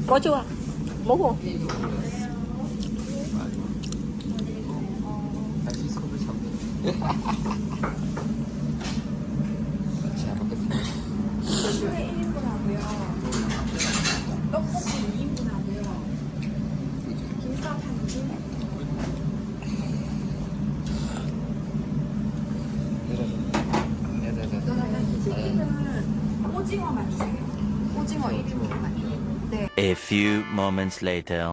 Có chưa? 먹어. 다시 손을 잡는. 잘 먹겠습니다. 수에 1인분 하고요. 떡볶이 2인분 하고요. 김밥 한 줄. 치킨은 오징어만 주세요. 오징어 1인분만. 네. A few moments later.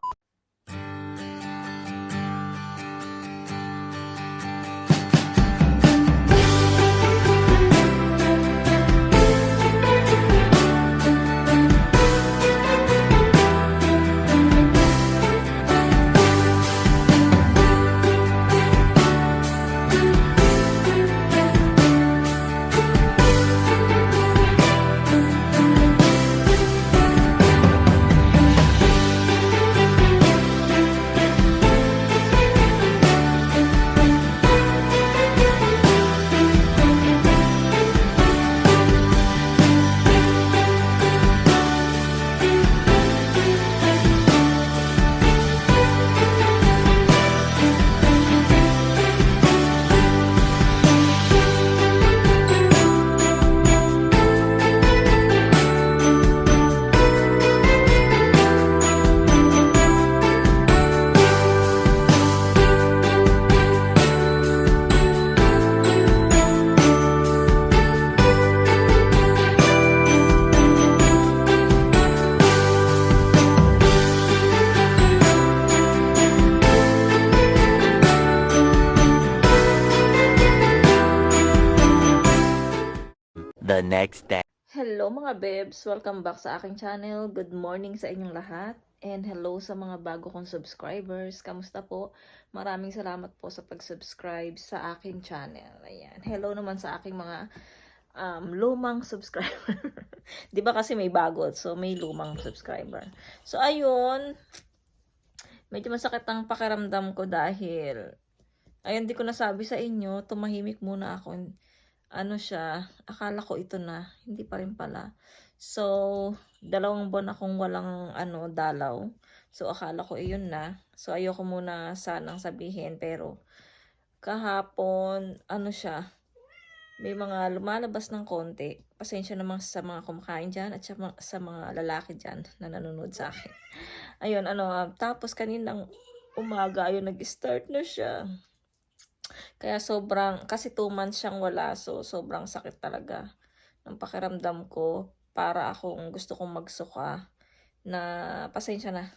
The next day. Hello mga bebs! Welcome back sa aking channel. Good morning sa inyong lahat. And hello sa mga bago kong subscribers. Kamusta po? Maraming salamat po sa pag-subscribe sa aking channel. Ayan. Hello naman sa aking mga lumang subscriber. Di ba kasi may bago? So may lumang subscriber. So ayun. Medyo masakit ang pakiramdam ko dahil ayun, di ko nasabi sa inyo. Tumahimik muna ako. Ano siya, akala ko ito na, hindi pa rin pala. So, 2 buwan akong walang dalaw. So, akala ko iyon na. So, ayoko muna sanang sabihin, pero kahapon, siya, may mga lumalabas ng konti. Pasensya naman sa mga kumakain dyan at sa mga lalaki dyan na nanonood sa akin. Ayun, tapos kaninang umaga, ayun, nag-start na siya. Kaya kasi 2 months siyang wala, so sobrang sakit talaga ng pakiramdam ko. Para gusto kong magsuka na pasensya na.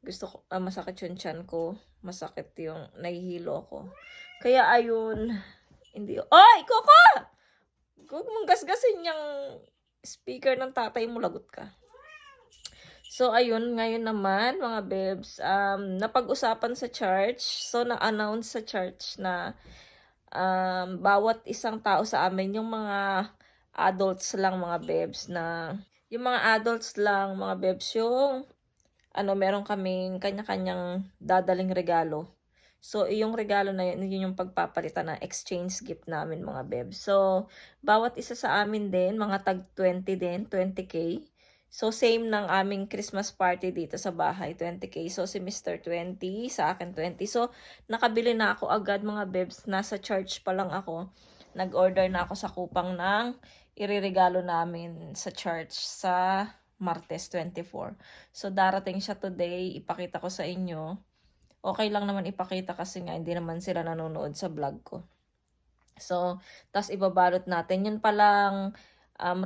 Gusto ko, masakit yung tiyan ko, masakit yung nahihilo ko. Kaya ayun, hindi, ay, Coco! Huwag mong gasgasin yung speaker ng tatay mo, lagot ka. So, ayun, ngayon naman, mga bebs, napag-usapan sa church. So, na-announce sa church na bawat isang tao sa amin, yung mga adults lang, mga bebs, yung mga adults lang, mga bebs, yung, meron kaming kanya-kanyang dadaling regalo. So, yung regalo na yun yung pagpapalitan na exchange gift namin, mga bebs. So, bawat isa sa amin din, mga tag 20 din, 20K. So, same ng aming Christmas party dito sa bahay, 20K. So, si Mr. 20, sa akin 20. So, nakabili na ako agad, mga bebs. Nasa church pa lang ako. Nag-order na ako sa kupang ng iririgalo namin sa church sa Martes 24. So, darating siya today. Ipakita ko sa inyo. Okay lang naman ipakita kasi nga hindi naman sila nanonood sa vlog ko. So, tas ibabalot natin. Yun palang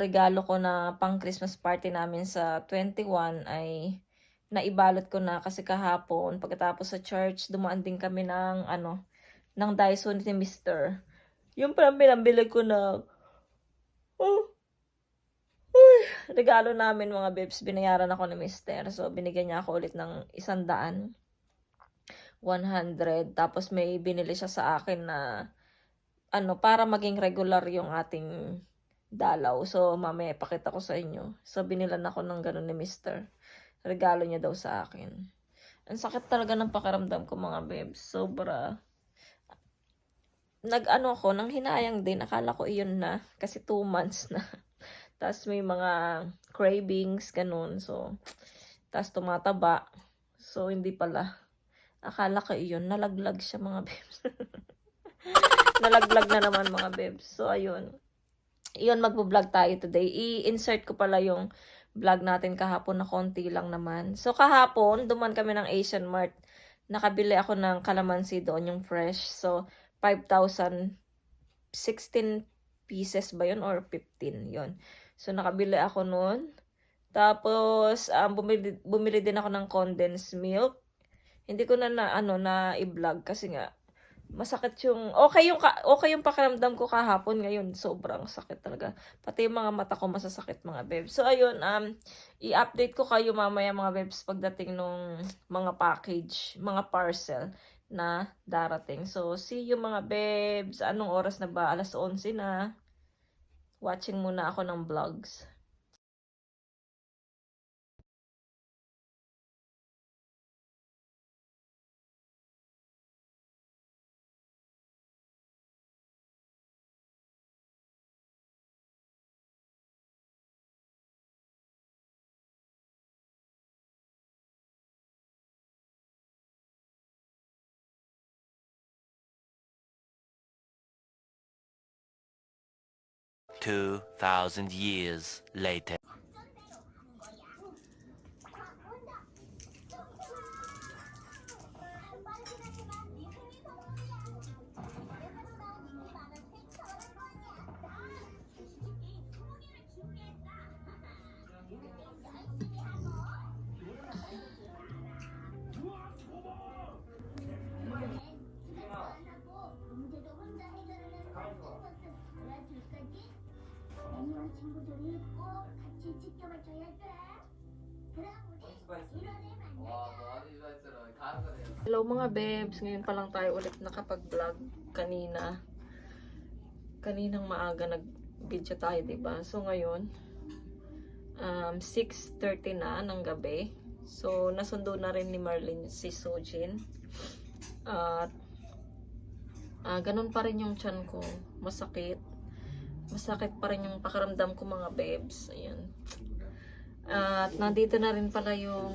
regalo ko na pang Christmas party namin sa 21 ay naibalot ko na kasi kahapon pagkatapos sa church dumaan din kami ng ng Daiso ni Mr. Yung parang pinambili ko na regalo namin, mga bebs, binayaran ako ni Mr. So binigyan niya ako ulit ng 100, 100, tapos may binili siya sa akin na para maging regular yung ating dalaw. So, mamaya ipakita ko sa inyo. So, binilan ako ng ganun ni Mr. Regalo niya daw sa akin. Ang sakit talaga ng pakiramdam ko, mga bebs. Sobra. Ako, nang hinayang din. Akala ko iyon na. Kasi 2 months na. Tapos may mga cravings, ganun. So, Tapos tumataba. So, hindi pala. Akala ko iyon. Nalaglag siya mga bebs. Nalaglag na naman mga bebs. So, ayun. Iyon, magbo-vlog tayo today. I-insert ko pala yung vlog natin kahapon na konti lang naman. So, kahapon, duman kami ng Asian Mart. Nakabili ako ng calamansi doon, yung fresh. So, 5,000, 16 pieces ba yun or 15 yun. So, nakabili ako noon. Tapos, bumili din ako ng condensed milk. Hindi ko na i-vlog kasi nga masakit yung okay yung pakiramdam ko kahapon, ngayon sobrang sakit talaga. Pati yung mga mata ko masasakit mga bebs. So ayun, i-update ko kayo mamaya mga bebs pagdating nung mga package, mga parcel na darating. So see you mga bebs. Anong oras na ba? 11:00 na. Watching muna ako ng vlogs. Two 2,000 years later. 친구들이 꼭 같이 지켜봐줘야 돼. 그럼 우리 이뤄내면 Hello mga bebs, ngayon pa lang tayo ulit nakapag-vlog. Kaninang maaga nag-video tayo, diba? So ngayon, 6:30 na ng gabi. So nasundo na rin ni Marlene si Sujin. At ganun pa rin yung tiyan ko, masakit pa rin yung pakiramdam ko mga bebs. Ayan. At nandito na rin pala yung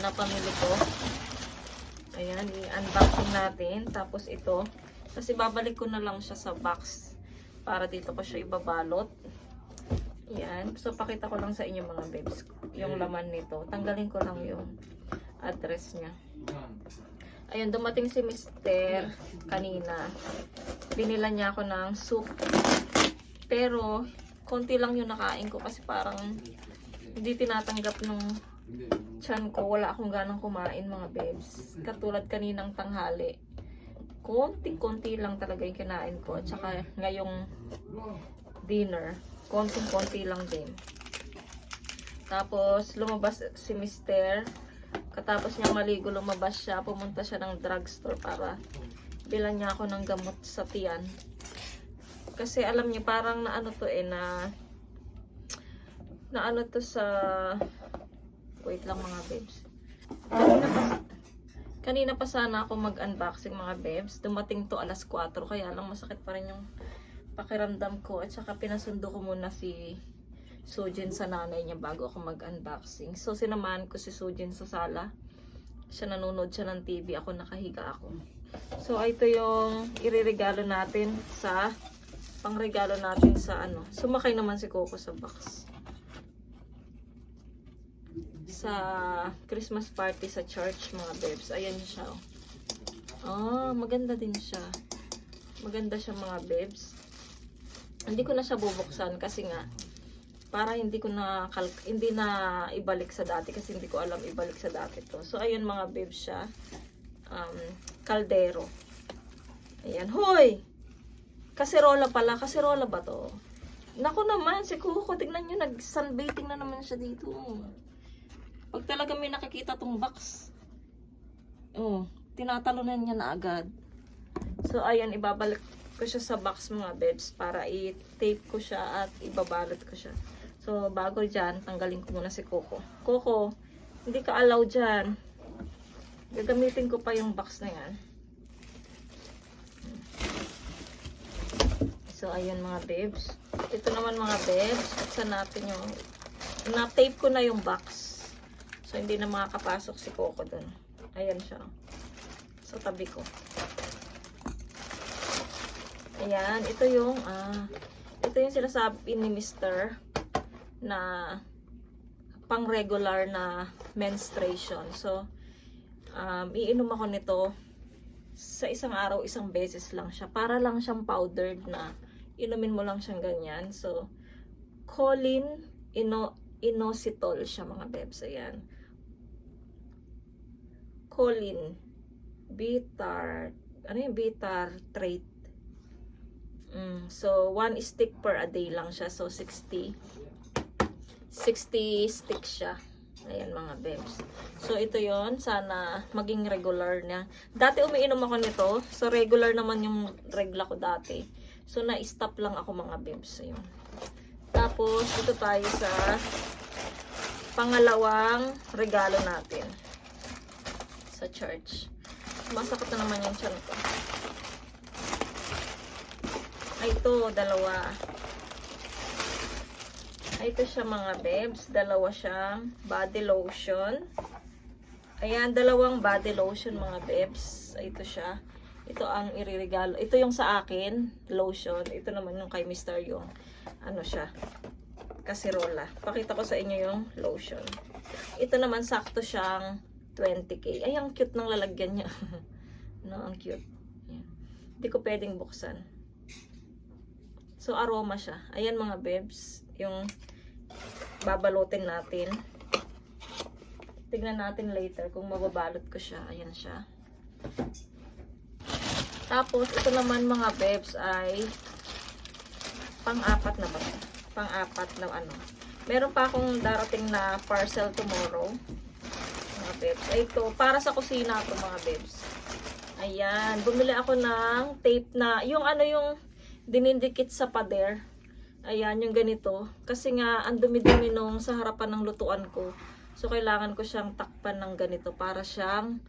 napamili ko. Ayan, i-unboxing natin. Tapos ito, kasi babalik ko na lang siya sa box para dito ko siya ibabalot. Ayan. So, pakita ko lang sa inyo mga bebs yung laman nito. Tanggalin ko lang yung address niya. Ayun, dumating si Mr. kanina. Binila niya ako ng soup. Pero, konti lang yung nakain ko kasi parang hindi tinatanggap ng tiyan ko. Wala akong ganang kumain mga bebs. Katulad kaninang tanghali. Konti-konti lang talaga yung kinain ko. At saka ngayong dinner, konti-konti lang din. Tapos, lumabas si Mr. Katapos niya maligo, lumabas siya. Pumunta siya ng drugstore para bilan niya ako ng gamot sa tiyan. Kasi alam niya parang na ano to sa wait lang mga bebs. Kanina pa sana ako mag-unboxing mga bebs. Dumating to 4:00 kaya lang masakit pa rin yung pakiramdam ko at saka pinasundo ko muna si Sujin sa nanay niya bago ako mag-unboxing. So sinamahan ko si Sujin sa sala. Siya nanonood siya ng TV, ako nakahiga ako. So ito yung ireregalo natin sa pangregalo natin sa sumakay naman si Coco sa box. Sa Christmas party sa church mga bebs. Ayan siya. Maganda din siya. Maganda siya mga bebs. Hindi ko na siya bubuksan kasi nga para hindi na ibalik sa dati kasi hindi ko alam ibalik sa dati to. So ayun mga bebs siya. Kaldero. Ayan. Hoy! Kaserola pala. Kaserola ba to? Naku naman, si Coco, tignan nyo, nag-sunbathing na naman siya dito. Pag talaga may nakikita tong box, tinatalunan niya na agad. So, ayan, ibabalik ko siya sa box mga bebs para i-tape ko siya at ibabalot ko siya. So, bago dyan, tanggalin ko muna si Coco. Coco, hindi ka allow dyan. Gagamitin ko pa yung box na yan. So, ayan mga bebs. Ito naman mga bebs. Buksan natin yung na-tape ko na yung box. So, hindi na makakapasok si Coco dun. Ayan siya. Sa tabi ko. Ayan. Ito yung sinasabi ni Mr. na pang regular na menstruation. So, iinom ako nito sa isang araw, isang beses lang siya. Para lang siyang powdered na inumin mo lang siyang ganyan. So, choline inositol siya mga bebs. Ayan. Choline bitartrate. So, 1 stick per a day lang siya. So, 60 sticks siya. Ayan mga bebs. So, ito yon. Sana maging regular na. Dati umiinom ako nito. So, regular naman yung regla ko dati. So, na-stop lang ako mga bebs. Ayun. Tapos, ito tayo sa pangalawang regalo natin sa church. Masakit na naman yung tiyan ko. Ay, ito, dalawa. Ay, ito siya mga bebs. Dalawa siyang body lotion. Ayan, dalawang body lotion mga bebs. Ito siya. Ito ang iririgalo. Ito yung sa akin, lotion. Ito naman yung kay Mr. yung, ano siya, kasirola. Pakita ko sa inyo yung lotion. Ito naman, sakto siyang 20k. Ay, ang cute ng lalagyan niya. No, ang cute. Ayan. Hindi ko pwedeng buksan. So, aroma siya. Ayan mga bebs. Yung babalutin natin. Tignan natin later kung mababalot ko siya. Ayan siya. Tapos, ito naman mga bebs ay pang-apat na ba? Pang-apat na ano. Meron pa akong darating na parcel tomorrow. Mga bebs. Ay, ito. Para sa kusina ito mga bebs. Ayan. Bumili ako ng tape na, yung ano yung dinidikit sa pader. Ayan, yung ganito. Kasi nga, ang dumi-dumi nung sa harapan ng lutuan ko. So, kailangan ko siyang takpan ng ganito para siyang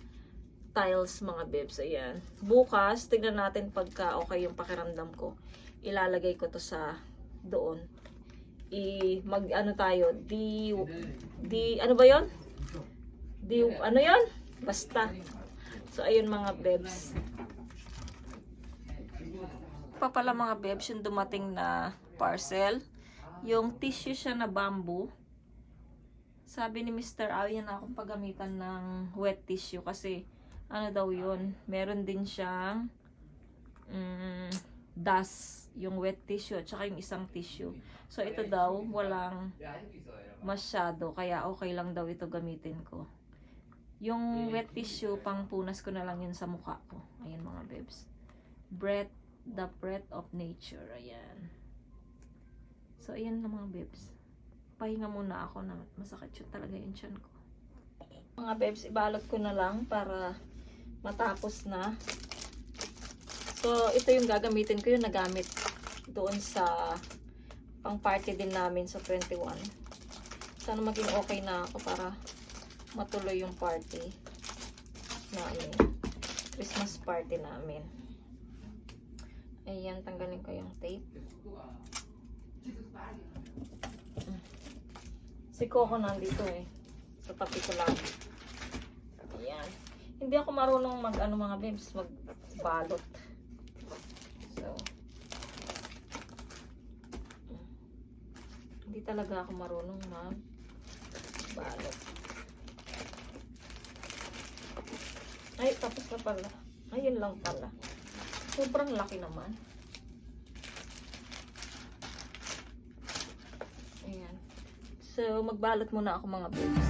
tiles mga bebs. Ayan. Bukas, tignan natin pagka okay yung pakiramdam ko. Ilalagay ko to sa doon. Ano tayo? Ano ba yon? Ano yon? Basta. So, ayun mga bebs. Pa pala mga bebs, yung dumating na parcel. Yung tissue siya na bamboo. Sabi ni Mr. Ayaw na akong paggamitan ng wet tissue kasi ano daw yun, meron din siyang dust, yung wet tissue at saka yung isang tissue. So ito daw walang masyado, kaya okay lang daw ito gamitin ko. Yung wet tissue, pang punas ko na lang yun sa mukha ko. Ayan mga bebs. The breath of nature. Ayan. So ayan na mga bebs. Pahinga muna ako na masakit yun talaga yung tiyan ko. Mga bebs, ibalot ko na lang para matapos na. So, ito yung gagamitin ko, yung nagamit doon sa pang-party din namin sa 21. Sana maging okay na ako para matuloy yung party namin. Christmas party namin. Ayan, tanggalin ko yung tape. Si Coco nandito eh. Sa tabi ko lang. Ayan. Hindi ako marunong mga bebs, magbalot. So, hindi talaga ako marunong magbalot. Ay, tapos na pala. Ayun lang pala. Sobrang laki naman. Ayan. So, magbalot muna ako mga bebs.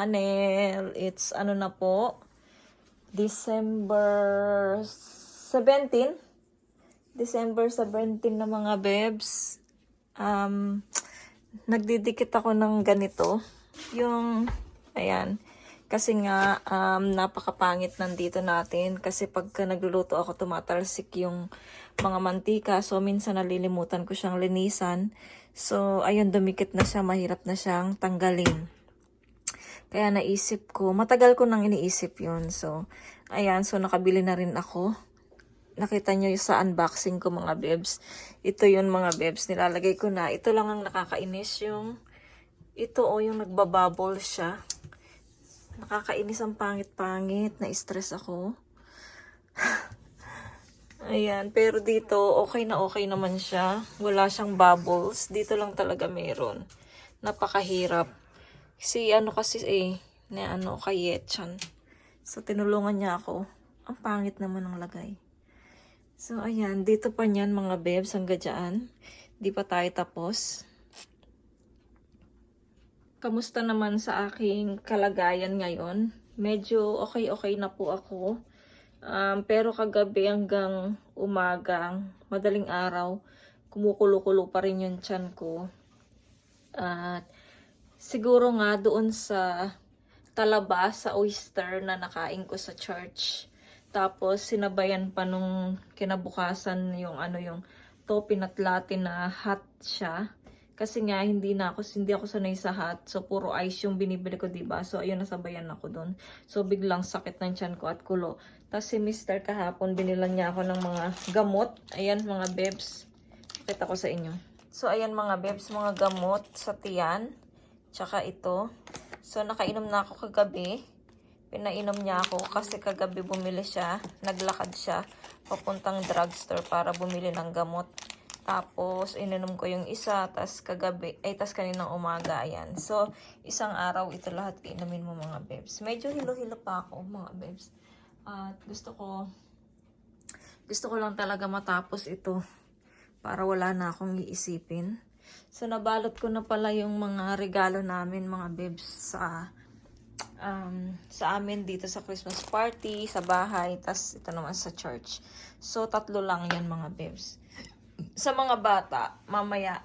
Channel. It's ano na po, December 17. December 17 na mga bebs. Nagdidikit ako ng ganito. Yung, ayan. Kasi nga, napakapangit nandito natin. Kasi pagka nagluluto ako, tumatalsik yung mga mantika. So, minsan nalilimutan ko siyang linisan. So, ayun, dumikit na siya. Mahirap na siyang tanggalin. Kaya naisip ko, matagal ko nang iniisip yun. So, ayan. So, nakabili na rin ako. Nakita nyo sa unboxing ko mga bebs. Ito yun mga bebs. Nilalagay ko na. Ito lang ang nakakainis yung... Ito yung nagbabubble siya. Nakakainis ang pangit-pangit. Na-stress ako. Ayan. Pero dito, okay naman siya. Wala siyang bubbles. Dito lang talaga meron. Napakahirap. Si kay Yetchan. So, tinulungan niya ako. Ang pangit naman ang lagay. So, ayan. Dito pa niyan mga bebs. Hanggang dyan. Di pa tayo tapos. Kamusta naman sa aking kalagayan ngayon? Medyo okay na po ako. Pero kagabi hanggang umaga, madaling araw, kumukulo-kulo pa rin yung tiyan ko. At siguro nga doon sa talaba, sa oyster na nakain ko sa church. Tapos sinabayan pa nung kinabukasan yung to pinatlatin na hot siya. Kasi nga hindi ako sanay sa hot. So puro ice yung binibili ko, diba? So ayun, nasabayan ako doon. So biglang sakit ng tiyan ko at kulo. Tapos si Mr. kahapon binilan niya ako ng mga gamot. Ayan mga bebs. Pakita ko sa inyo. So ayan mga bebs, mga gamot sa tiyan. Tsaka ito. So nakainom na ako kagabi. Pinainom niya ako kasi kagabi bumili siya. Naglakad siya papuntang drugstore para bumili ng gamot. Tapos, ininom ko yung isa, tas kaninang umaga, ayan. So, isang araw, ito lahat inumin mo mga bebs. Medyo hilo-hilo pa ako, mga bebs. At gusto ko lang talaga matapos ito para wala na akong iisipin. So, nabalot ko na pala yung mga regalo namin, mga bebs, sa amin dito sa Christmas party, sa bahay, tas ito naman sa church. So, 3 lang yan, mga bebs. Sa mga bata, mamaya,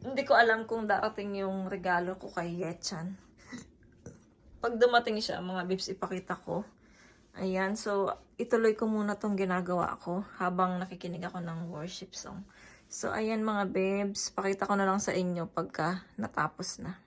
hindi ko alam kung darating yung regalo ko kay Yetchan. Pag dumating siya, mga bibs, ipakita ko. Ayan, so, ituloy ko muna tong ginagawa ko habang nakikinig ako ng worship song. So, ayan mga bibs, pakita ko na lang sa inyo pagka natapos na.